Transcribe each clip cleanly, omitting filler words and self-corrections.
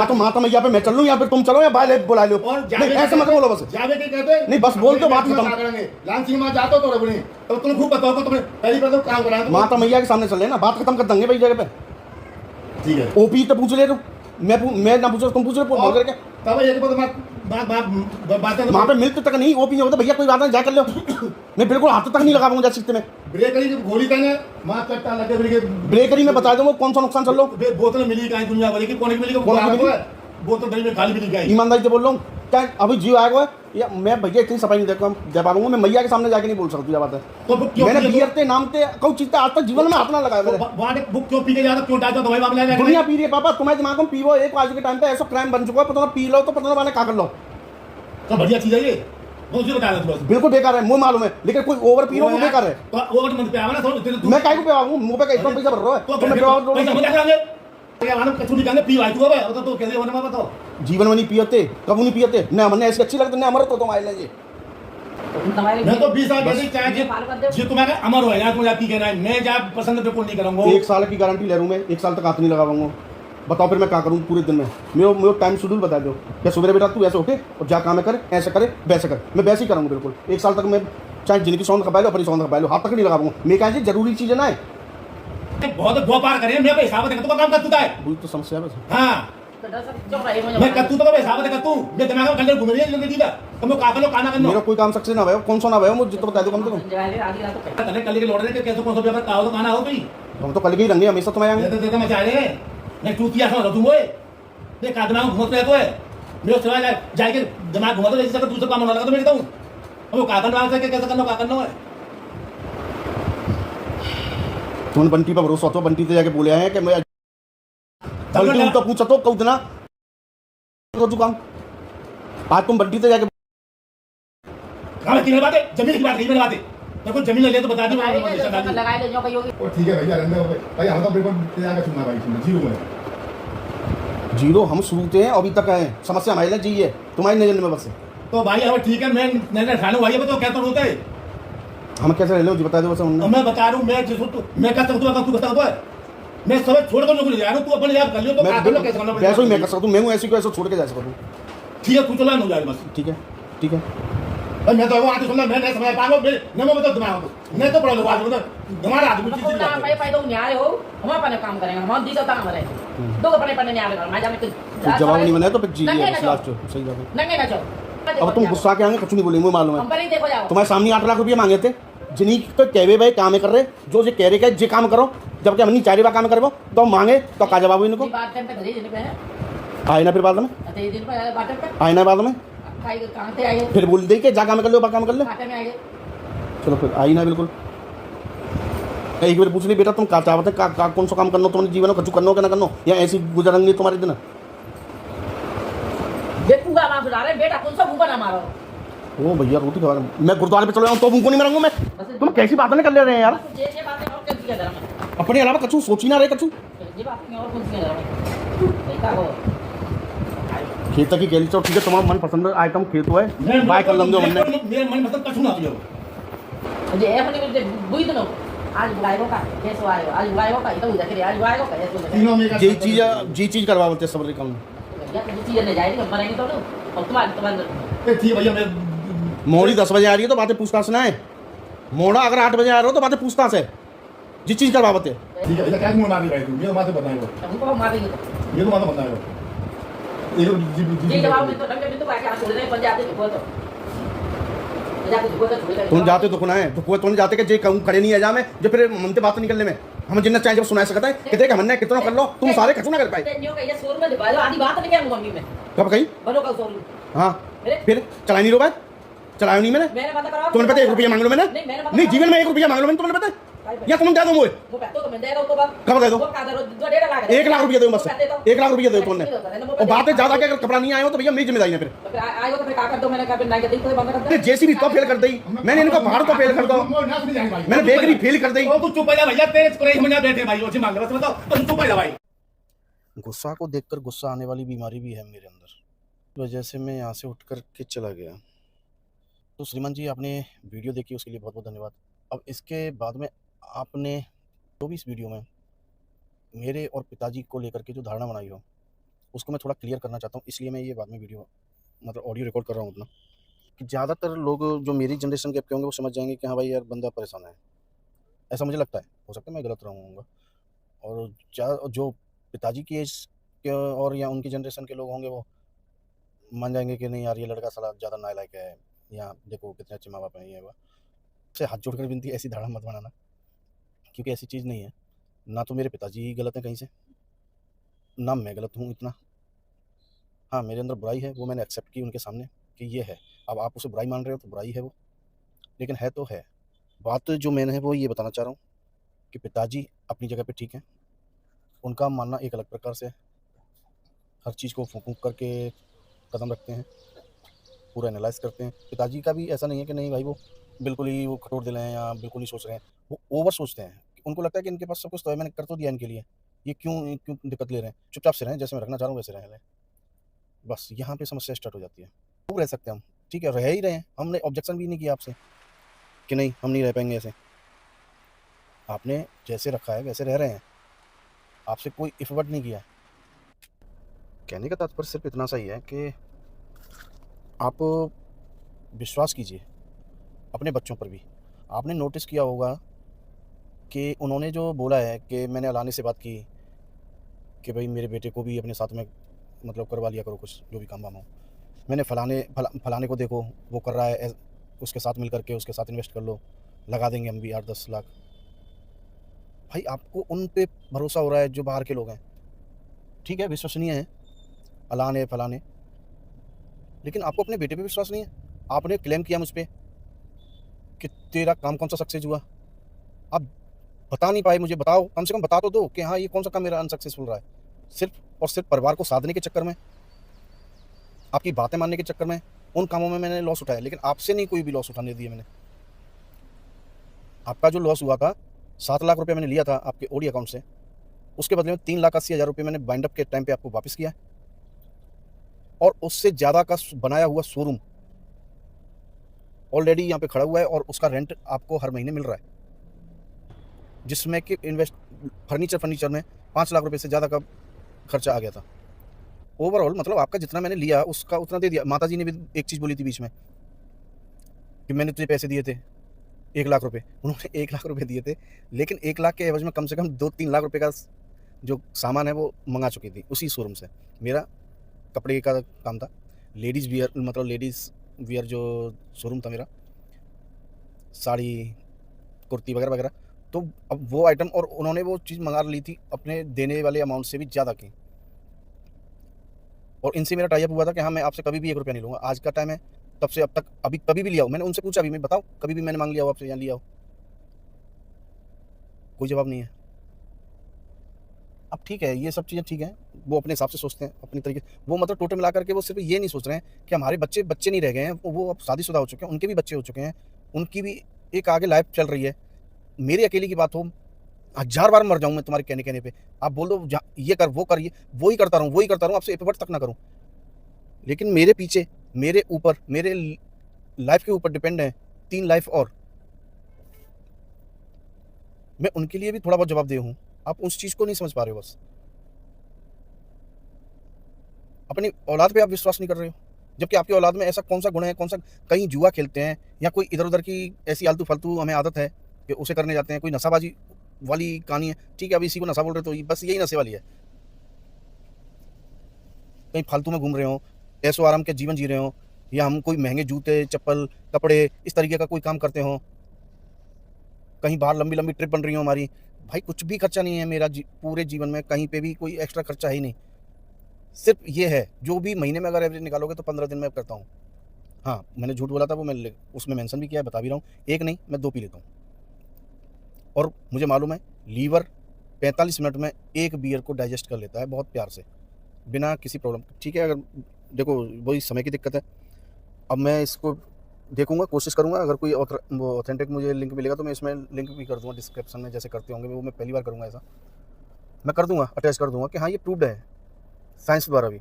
या तो माता मैया पे मैं चल लूं या फिर तुम चलो या बाय बुला लो। नहीं ऐसे मत बोलो, बस जावे के कहते नहीं, बस बोल दो, बात खत्म। लाल सिंह मां जातो तो रबनी तो तुम खूब बताओ तुमने पहली बार तो काम करा माता मैया के सामने चल लेना, बात खत्म कर देंगे भाई जगह पे। ठीक है ओपी तो पूछ ले तू, मैं ना पूछ, तुम पूछ रहे बोल करके। तब ये तो बातें वहाँ पे मिलते तक नहीं, ओपी होता भैया कोई बात नहीं जा कर लो। मैं बिल्कुल हाथ तक नहीं लगा पाऊंगा जा सकते में। ब्रेकरी की गोली कहने मां चट्टा लगे ब्रेक ब्रेकरी में बता दूंगा कौन सा नुकसान चल लो। बोतल मिली कहीं दुनिया भर की, कौन मिली बोतल दही में खाली मिली गई। ईमानदारी से बोल रहा हूँ, क्या अभी जीव आएगा या मैं भैया इतनी सफाई नहीं दे पाऊंगा। मैं मैया के सामने जाके नहीं बोल सकती बात है। तो मैंने बियरते नामते कोई चीज आज तक जीवन में हाथ ना लगाया मेरे। बुक क्यों पी के जा रहा, क्यों डालता दवाई मामला है दुनिया पी रही है पापा, तुम्हारे दिमाग में पीवो एक आज के टाइम पे ऐसा क्राइम बन चुका है, पता पी लो तो पता ना क्या कर लो। तो बढ़िया चीज है ये, मुझे बता दो। बिल्कुल बेकार है, मुझे मालूम है, लेकिन कोई ओवर पी रहा है वो बेकार है। ओवर मत पे आवा ना थोड़ा। मैं काहे को पे आऊं, मुंह पे इतना पैसा भर रहा है तो मैं जवाब दूंगा। पैसा मत करेंगे क्या मालूम कछु निकालने पी आई तू अब तो कैसे होने में बताओ। जीवन में नहीं पियते, कब नहीं पियते ना, हमने ऐसी अच्छी लगती ना अमर तो तुम आए ले जी। मैं तो 20 साल कैसे चाहे जी तुम्हारा अमर हो यार, तुम पी के ना मैं जा पसंद बिल्कुल नहीं करूंगा। 1 साल की गारंटी ले रहा हूं मैं, 1 साल तक हाथ नहीं लगा पाऊंगा। बताओ फिर मैं क्या करूं पूरे दिन में। मेरा टाइम शेड्यूल बता दो, क्या सुबह बेटा तू ऐसे उठे और जा काम कर, ऐसे करे वैसे कर, मैं वैसे ही करूंगा बिल्कुल। 1 साल तक मैं चाहे जिनकी सौंध खपा लो अपनी सौंध खपा लो, हाथ तक नहीं लगा पाऊंगा। मैं कहा जरूरी चीज है ना, बहुत दो पार करे मैं हिसाब देख तो काम करता है वही तो समस्या है बस। हां मैं करतू तो हिसाब देख तू मैं दिमाग में कलर घूम रही है जिंदगी का तुम का लो काना करनो मेरा कोई काम सक्सेस ना भाई, कौन सा ना भाई मुझे तो बता दो कम से कम। कल के लौट रहे कैसे कौन सा पेपर का हो तो काना हो गई। हम तो कल के ही रंगे हमेशा तुम्हारे आएंगे। दे मचा रहे मैं चूतिया समझ तू ओए देख का दिमाग घूमते है तो है मेरे सिवा जाके दिमाग घुमा तो जैसे का दूसरा काम होने लगा तो मैं कहता हूं वो का करना है कैसे करना है। तुमने बंटी पर भरोसा तो बंटी से जाके बोले आए कि मैं तो पूछा तो कौन ना तो काम आज तुम बंटी से जाके की बात है जमीन की बात नहीं बात है देखो जमीन ले तो बता दी लगा ले जो कही होगी। और ठीक है भैया रहने दो भाई हम तो बिल्कुल तैयार कर सुनना भाई जीरो में जीरो हम शुरू थे अभी तक है, समस्या हमारे लिए जी है तुम्हारी नजर में बस। तो भाई अब ठीक है मैं ठानो भाई अब तो क्या तो होता है हम कैसे रह लो जी बता दो बस। मैं बता रहा हूं मैं जिस मैं क्या सकता हूं तू बता दो मैं सब छोड़ कर निकल जा रहा हूं तू अपने आप कर लियो तो मैं कैसे करना वैसे ही मैं कर सकता हूं, मैं हूं ऐसी को ऐसे छोड़ के जा सकता हूं। ठीक है तू चला नहीं जाए बस ठीक है ठीक है भाई मैं तो वो आके सुनना मैं नहीं समझ पाऊंगा मैं बता दिमाग मैं तो पढ़ा लो आज मतलब हमारा आदमी चीज ना भाई भाई तो न्याय हो हम अपने काम करेंगे हम दी सकता हमारे दो अपने न्याय करेंगे मैं जाने जवाब नहीं बना तो फिर जी लास्ट सही जवाब नहीं ना चलो। अब तुम गुस्सा के आएंगे कुछ नहीं बोलेंगे, मुझे मालूम हम पर ही देखो है। जाओ तुम्हारे सामने 8 लाख रुपये मांगे थे जिन्हीं तो कहवे भाई काम कर रहे जो कह रहे जे काम करो, जबकि हम नहीं 4 बार काम करबो तो मांगे तो का जवाब इनको बात टाइम पे धरी दिन पे है आए ना फिर बाद में अते दिन पे बात टाइम पे आए ना बाद में खाई कहां से आए फिर बोल दे के जा काम कर लो काम कर ले खाते में आए। चलो फिर आई ना बिल्कुल एक बार पूछ ली बेटा तुम का चाहते का कौन सा काम करना तुम्हारे जीवन में, कछु करना क्या ना करना या ऐसी गुजरेंगे तुम्हारे दिन। देखूंगा मां सुधार रहे बेटा कौन सा मुंह ना मारो ओ भैया रोटी खा रहा मैं गुरुद्वारे पे चले जाऊं तो उनको नहीं मरूंगा मैं। तुम कैसी बातें कर ले रहे हैं यार, ये बातें और कैसी कर रहा मैं अपने अलावा कछु सोच ही ना रहे कछु। ये बातें और कौन सी कर रहा मैं देखा हो खेत की गैली ठीक है तुम्हारा मन पसंद आइटम खेत है बाय कर लेंगे हमने मेरे मन पसंद कछु ना दियो मुझे ऐसा नहीं मुझे बुई तो आज बुलाएगा का कैसे आएगा आज बुलाएगा का इधर उधर के आज बुलाएगा का ऐसे तीनों में जी चीज करवा बोलते सब रिकम या तो चीज नहीं जाएगी हम मरेंगे तो और तुम्हारे ठीक भैया मैं मोड़ी 10 बजे आ रही है तो बातें पूछताछ ना है, मोड़ा अगर 8 बजे आ रहा हो तो बातें पूछताछ है जिस चीज करवा बोलते। ठीक है क्या मुंह मारी भाई तू ये माथे बताएगा हमको मारेंगे ये तो माथे बताएगा ये जवाब में तो लंबे में तो बाकी आप छोड़ दे बन जाते तो तो जाके दुको तो छोड़ दे तुम जाते तो खुना है तो तुम जाते के जे कहूं खड़े नहीं आ जा मैं जो फिर मनते बात निकलने में हम जिन्ना चाहे जब सुना सकता है कि देख हमने कितना कर लो तुम सारे कछु ना कर पाए। न्यू का ये शोर में दिखा दो आधी बात नहीं क्या मम्मी में कब कही बनो का शोर हाँ फिर चला नहीं रो भाई चलाया नहीं मैंने मैंने पता करा तुम्हें पता 1 रुपया मांग लो मैंने नहीं जीवन में 1 रुपया मांग लो मैंने तुम्हें पता है या तुम दे दो मुझे वो तो मैं दे रहा हूं तो बात कब दे दो वो का दे दो 1.5 लाख 1 लाख रुपया दो बस 1 लाख रुपया दो तुमने और बातें ज्यादा क्या अगर कपड़ा नहीं आया हो तो भैया मेरी जिम्मेदारी है फिर आएगा तो फिर का कर दो मैंने कहा फिर नहीं तो बंद कर दे जेसीबी तो फेल कर दी मैंने इनको बाहर तो फेल कर दो मैंने बेकरी फेल कर दी। तू चुप हो जा भैया तेरे को समझ बैठे भाई ओछी मांग ले बस बताओ तो चुप हो जा भाई। गुस्सा को देखकर गुस्सा आने वाली बीमारी भी है मेरे अंदर, वजह से मैं यहाँ से उठ कर के चला गया। तो श्रीमान जी आपने वीडियो देखी उसके लिए बहुत बहुत धन्यवाद। अब इसके बाद में आपने जो भी इस वीडियो में मेरे और पिताजी को लेकर के जो धारणा बनाई हो उसको मैं थोड़ा क्लियर करना चाहता हूँ, इसलिए मैं ये बाद में वीडियो मतलब ऑडियो रिकॉर्ड कर रहा हूँ अपना, कि ज़्यादातर लोग जो मेरी जनरेशन के होंगे वो समझ जाएंगे कि हाँ भाई यार बंदा परेशान है, ऐसा मुझे लगता है। हो सकता है मैं गलत रहूँगा। और जो पिताजी की एज के और या उनकी जनरेशन के लोग होंगे वो मान जाएंगे कि नहीं यार ये लड़का साला ज़्यादा नालायक है, या देखो कितने अच्छे माँ बाप हैं, ये वो। से हाथ जोड़कर विनती है, ऐसी धारणा मत बनाना, क्योंकि ऐसी चीज़ नहीं है। ना तो मेरे पिताजी ही गलत हैं कहीं से, ना मैं गलत हूँ इतना। हाँ, मेरे अंदर बुराई है, वो मैंने एक्सेप्ट की उनके सामने कि ये है। अब आप उसे बुराई मान रहे हो तो बुराई है वो, लेकिन है तो है। बात जो मैंने है वो ये बताना चाह रहा हूँ कि पिताजी अपनी जगह पे ठीक है, उनका मानना एक अलग प्रकार से है। हर चीज़ को फूँक-फूँक करके कदम रखते हैं, पूरा एनालाइज़ करते हैं। पिताजी का भी ऐसा नहीं है कि नहीं भाई वो बिल्कुल ही वो कठोर दिल हैं या बिल्कुल ही सोच रहे हैं। वो ओवर सोचते हैं। उनको लगता है कि इनके पास सब कुछ तो है, मैंने कर तो दिया इनके लिए। ये क्यों दिक्कत ले रहे हैं? चुपचाप से रहें, जैसे मैं रखना चाह रहा हूँ वैसे रह लें। बस यहाँ पे समस्या स्टार्ट हो जाती है। खूब रह सकते हैं हम, ठीक है, रह ही रहे हैं। हमने ऑब्जेक्शन भी नहीं किया आपसे कि नहीं हम नहीं रह पाएँगे ऐसे। आपने जैसे रखा है वैसे रह रहे हैं। आपसे कोई एफर्ट नहीं किया है। कहने का तात्पर्य सिर्फ़ इतना सा ही है कि आप विश्वास कीजिए अपने बच्चों पर भी। आपने नोटिस किया होगा कि उन्होंने जो बोला है कि मैंने अलाने से बात की कि भाई मेरे बेटे को भी अपने साथ में मतलब करवा लिया करो कुछ, जो भी काम-वाम हो। मैंने फलाने को देखो, वो कर रहा है, उसके साथ मिल कर के उसके साथ इन्वेस्ट कर लो, लगा देंगे हम भी 8-10 लाख। भाई आपको उन पे भरोसा हो रहा है जो बाहर के लोग हैं। ठीक है, विश्वसनीय हैं, अलाने, फलाने, लेकिन आपको अपने बेटे पे विश्वास नहीं है। आपने क्लेम किया मुझ पे कि तेरा काम कौन-सा सक्सेस हुआ। आप बता नहीं पाए मुझे, बताओ, कम से कम बता तो दो कि हाँ, ये कौन-सा काम मेरा अनसक्सेसफुल रहा है। सिर्फ़ और सिर्फ़ परिवार को साधने के चक्कर में, आपकी बातें मानने के चक्कर में, उन कामों में मैंने लॉस उठाया, लेकिन आपसे नहीं कोई भी लॉस उठाने दिया मैंने। आपका जो लॉस हुआ था, 7 लाख रुपए मैंने लिया था आपके ओडी अकाउंट से, उसके बदले में 3,80,000 रुपए मैंने बाइंड अप के टाइम पे आपको वापस किया है, और उससे ज़्यादा का बनाया हुआ शोरूम ऑलरेडी यहाँ पे खड़ा हुआ है और उसका रेंट आपको हर महीने मिल रहा है, जिसमें कि फर्नीचर में 5 लाख रुपए से ज़्यादा का खर्चा आ गया था। ओवरऑल मतलब आपका जितना मैंने लिया उसका उतना दे दिया। माताजी ने भी एक चीज़ बोली थी बीच में कि मैंने तुझे पैसे दिए थे 1 लाख रुपए। उन्होंने 1 लाख रुपए दिए थे, लेकिन 1 लाख के एवज़ में कम से कम 2-3 लाख रुपए का जो सामान है वो मँगा चुकी थी उसी शोरूम से। मेरा कपड़े का काम था, लेडीज़ वियर मतलब लेडीज़ वियर जो शोरूम था मेरा, साड़ी, कुर्ती वगैरह-वगैरह। तो अब वो आइटम और उन्होंने वो चीज़ मँगा ली थी अपने देने वाले अमाउंट से भी ज़्यादा की। और इनसे मेरा टाई अप हुआ था कि हाँ, मैं आपसे कभी भी 1 रुपया नहीं लूँगा। आज का टाइम है, तब से अब तक अभी कभी भी लिया हो, मैंने उनसे पूछा भी, मैं बताओ कभी भी मैंने माँग लिया हो आपसे या लिया हो? कोई जवाब नहीं है। अब ठीक है, ये सब चीज़ें ठीक हैं, वो अपने हिसाब से सोचते हैं, अपने तरीके वो मतलब टोटल मिला कर के वो सिर्फ़ ये नहीं सोच रहे हैं कि हमारे बच्चे बच्चे नहीं रह गए हैं, वो अब शादीशुदा हो चुके हैं, उनके भी बच्चे हो चुके हैं, उनकी भी एक आगे लाइफ़ चल रही है। मेरी अकेले की बात हो, 1000 बार मर जाऊँ मैं तुम्हारे कहने-कहने पे। आप बोल दो ये कर, वो कर, ये वो ही करता रहूँ, आपसे एफर्ट तक ना करूँ। लेकिन मेरे पीछे, मेरे ऊपर, मेरे लाइफ़ के ऊपर डिपेंड है 3 लाइफ़ और। मैं उनके लिए भी थोड़ा बहुत जवाबदेह हूँ। आप उस चीज़ को नहीं समझ पा रहे हो बस। अपनी औलाद पे आप विश्वास नहीं कर रहे हो। जबकि आपकी औलाद में ऐसा कौन-सा गुण है, कौन-सा कहीं जुआ खेलते हैं या कोई इधर-उधर की ऐसी आलतू-फालतू हमें आदत है कि उसे करने जाते हैं, कोई नशाबाजी वाली कहानी है। ठीक है, अब इसी को नशा बोल रहे हो तो बस यही नशे वाली है। कहीं फालतू में घूम रहे हों, ऐशो-आराम के जीवन जी रहे हों, या हम कोई महँगे जूते, चप्पल, कपड़े इस तरीके का कोई काम करते हों, कहीं बाहर लंबी-लंबी ट्रिप बन रही हो हमारी। भाई कुछ भी खर्चा नहीं है मेरा पूरे जीवन में, कहीं पे भी कोई एक्स्ट्रा खर्चा है ही नहीं। सिर्फ़ ये है, जो भी महीने में अगर एवरेज निकालोगे तो 15 दिन में करता हूँ। हाँ, मैंने झूठ बोला था वो मैं उसमें मेंशन भी किया है, बता भी रहा हूँ। 1 नहीं, मैं 2 पी लेता हूँ। और मुझे मालूम है लीवर 45 मिनट में 1 बियर को डाइजेस्ट कर लेता है बहुत प्यार से, बिना किसी प्रॉब्लम। ठीक है, अगर देखो वही समय की दिक्कत है। अब मैं इसको देखूँगा, कोशिश करूँगा, अगर कोई वो ऑथेंटिक मुझे लिंक मिलेगा तो मैं इसमें लिंक भी कर दूँगा डिस्क्रिप्शन में, जैसे करते होंगे। वो मैं पहली बार करूँगा ऐसा। मैं कर दूँगा, अटैच कर दूँगा कि हाँ, ये प्रूव्ड है साइंस द्वारा भी।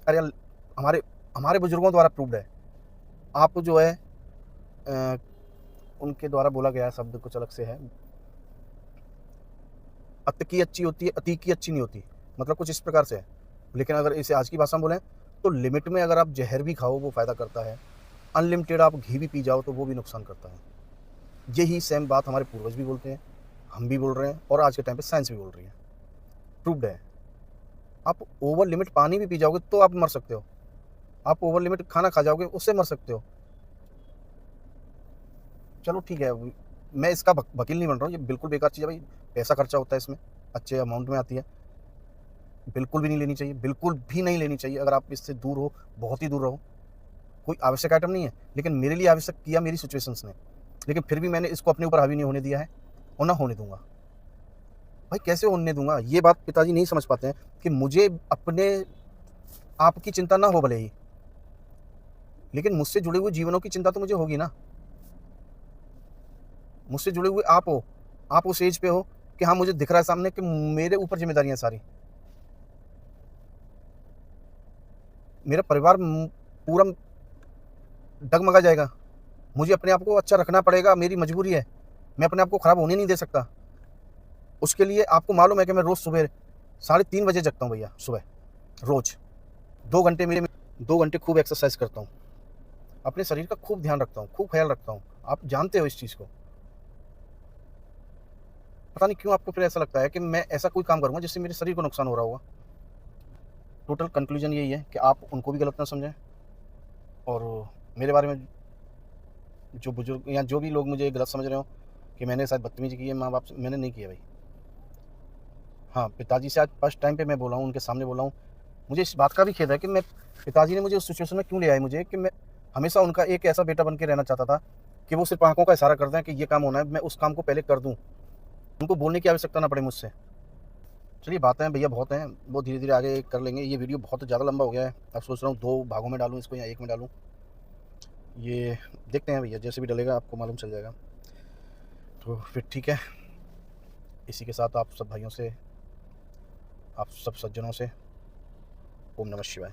अरे यार, हमारे हमारे बुजुर्गों द्वारा प्रूव्ड है। आप जो है उनके द्वारा बोला गया है शब्द कुछ अलग से है। अत की अच्छी होती है, अति की अच्छी नहीं होती। मतलब कुछ इस प्रकार से है लेकिन अगर इसे आज की भाषा में बोलें तो लिमिट में अगर आप जहर भी खाओ वो फ़ायदा करता है, अनलिमिटेड आप घी भी पी जाओ तो वो भी नुकसान करता है। यही सेम बात हमारे पूर्वज भी बोलते हैं, हम भी बोल रहे हैं और आज के टाइम पे साइंस भी बोल रही है, प्रूव्ड है। आप ओवर लिमिट पानी भी पी जाओगे तो आप मर सकते हो, आप ओवर लिमिट खाना खा जाओगे उससे मर सकते हो। चलो ठीक है, मैं इसका वकील नहीं बन रहा हूँ, ये बिल्कुल बेकार चीज़ है भाई, पैसा खर्चा होता है इसमें, अच्छे अमाउंट में आती है, बिल्कुल भी नहीं लेनी चाहिए, बिल्कुल भी नहीं लेनी चाहिए। अगर आप इससे दूर हो, बहुत ही दूर रहो। कोई आवश्यक आइटम नहीं है, लेकिन मेरे लिए आवश्यक किया मेरी सिचुएशंस ने, लेकिन फिर भी मैंने इसको अपने ऊपर हावी नहीं होने दिया है और ना होने दूंगा। भाई कैसे होने दूंगा, ये बात पिताजी नहीं समझ पाते हैं कि मुझे अपने आप की चिंता ना हो भले ही, लेकिन मुझसे जुड़े हुए जीवनों की चिंता तो मुझे होगी ना। मुझसे जुड़े हुए आप हो, आप उस एज पे हो कि हाँ मुझे दिख रहा है सामने कि मेरे ऊपर जिम्मेदारियां सारी, मेरा परिवार पूरा डगमगा जाएगा, मुझे अपने आप को अच्छा रखना पड़ेगा, मेरी मजबूरी है, मैं अपने आप को खराब होने नहीं दे सकता। उसके लिए आपको मालूम है कि मैं रोज़ सुबह 3:30 बजे जगता हूँ भैया, सुबह रोज़ 2 घंटे मेरे 2 घंटे खूब एक्सरसाइज करता हूँ, अपने शरीर का खूब ध्यान रखता हूँ, खूब ख्याल रखता हूँ। आप जानते हो इस चीज़ को, पता नहीं क्यों आपको फिर ऐसा लगता है कि मैं ऐसा कोई काम करूँगा जिससे मेरे शरीर को नुकसान हो रहा होगा। टोटल कंक्लूजन यही है कि आप उनको भी गलत ना समझें और मेरे बारे में जो बुजुर्ग या जो भी लोग मुझे गलत समझ रहे हो कि मैंने शायद बदतमीजी की है माँ बाप से, मैंने नहीं किया भाई। हाँ, पिताजी से आज फर्स्ट टाइम पे मैं बोला हूँ, उनके सामने बोला हूँ। मुझे इस बात का भी खेद है कि मैं पिताजी ने मुझे उस सिचुएशन में क्यों ले आए मुझे, कि मैं हमेशा उनका एक ऐसा बेटा बन के रहना चाहता था कि वो सिर्फ आंखों का इशारा कर दें कि ये काम होना है, मैं उस काम को पहले कर दूँ, उनको बोलने की आवश्यकता ना पड़े मुझसे। चलिए बातें भैया बहुत हैं, वो धीरे धीरे आगे कर लेंगे। ये वीडियो बहुत ज़्यादा लंबा हो गया है, अब सोच रहा हूँ 2 भागों में डालूँ इसको या 1 में डालूँ, ये देखते हैं भैया, जैसे भी डलेगा आपको मालूम चल जाएगा। तो फिर ठीक है, इसी के साथ आप सब भाइयों से, आप सब सज्जनों से ओम नमः शिवाय।